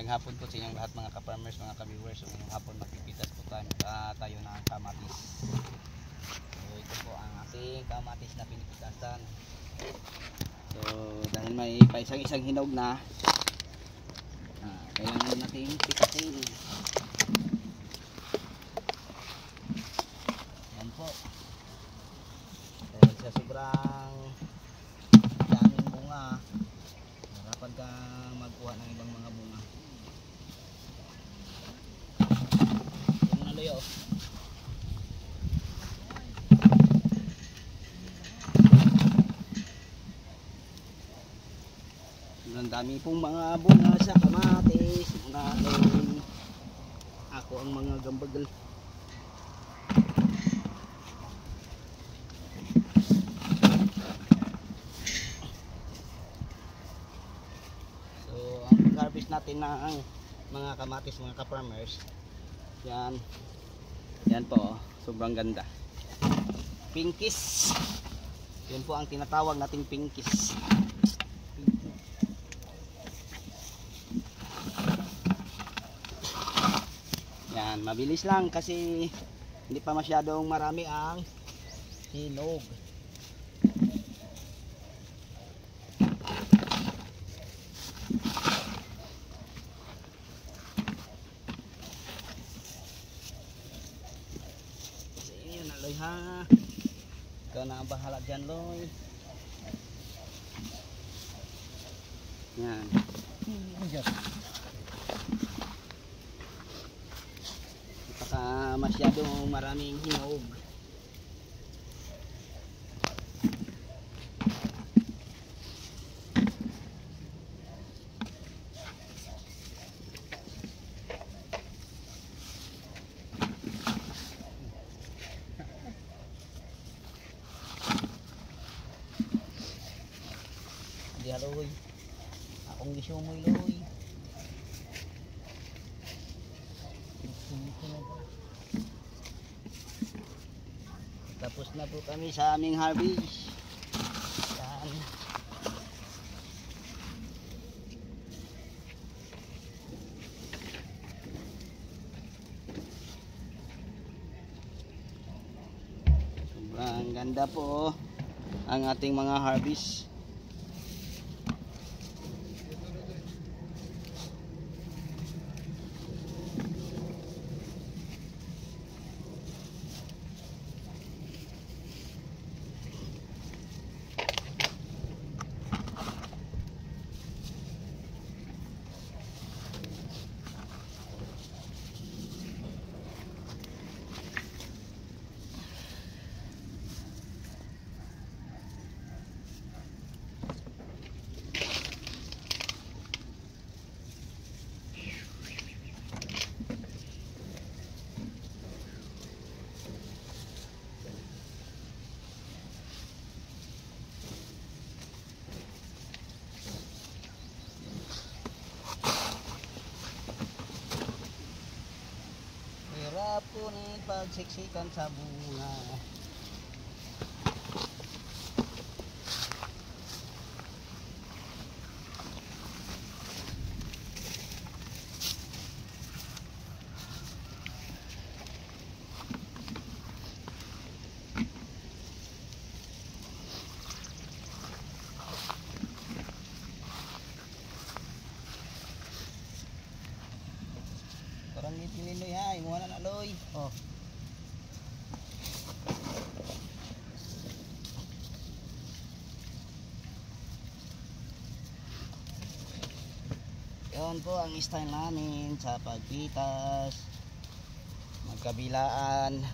Magandang hapon po sa inyong lahat mga ka-farmers, mga ka-viewers. So, ngayong hapon magpipitas po tayo ng kamatis. So ito po ang ating kamatis na pinipitasan. So dahil may paisang-isang hinog na, kailangan natin pitasin. Yan po. Dahil sa sobrang daming bunga, harapan kang magkuha ng ibang mga bunga. Yung naluyo. Ang dami pong mga bunga sa kamatis. Ako ang mga gambagal. So ang harvest natin ng mga kamatis, mga ka-farmers, yan po, sobrang ganda, pinkies. Yun po ang tinatawag nating pinkies. Yan, mabilis lang kasi hindi pa masyadong marami ang hinog. Yun na, Loy, ha? Ikaw na ang bahala dyan, Loy. Yan. Baka masyadong maraming hinog. Di haloy. Akong gisumoy, Loy. Tapos na po kami sa aming harvest. Yan. Sobrang ganda po ang ating mga harvest. Hirap po ni pagsiksikan sa bunga. Parang ngipin Loy, ha, imuha na na, Loy. Oh. Yun po ang style namin sa pagpitas, magkabilaan.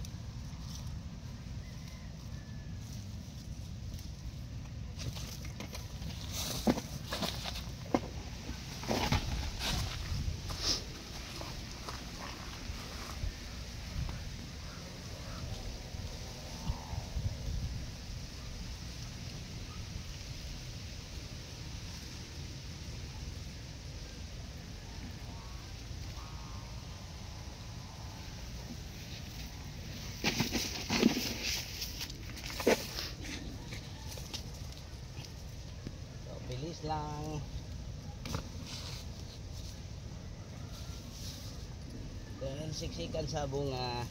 siksikan sa bunga.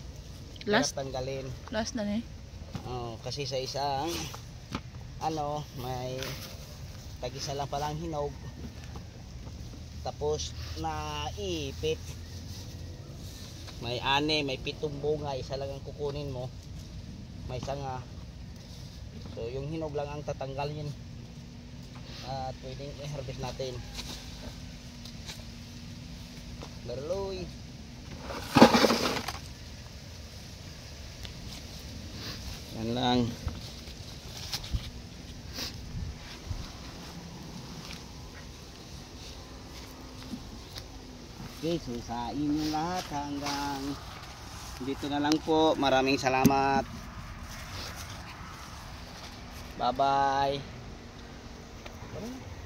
Last? Hirap tanggalin. Last na ni. Oh, kasi sa isang may tag-isa lang palang hinog. Tapos naipit. May 6, may 7 bunga, isa lang ang kukunin mo. May sanga. So yung hinog lang ang tatanggalin. At pwedeng i-harvest natin. Barloy. Yan lang. Okay, so sa inyong lahat hanggang dito na lang po. Maraming salamat. Bye bye.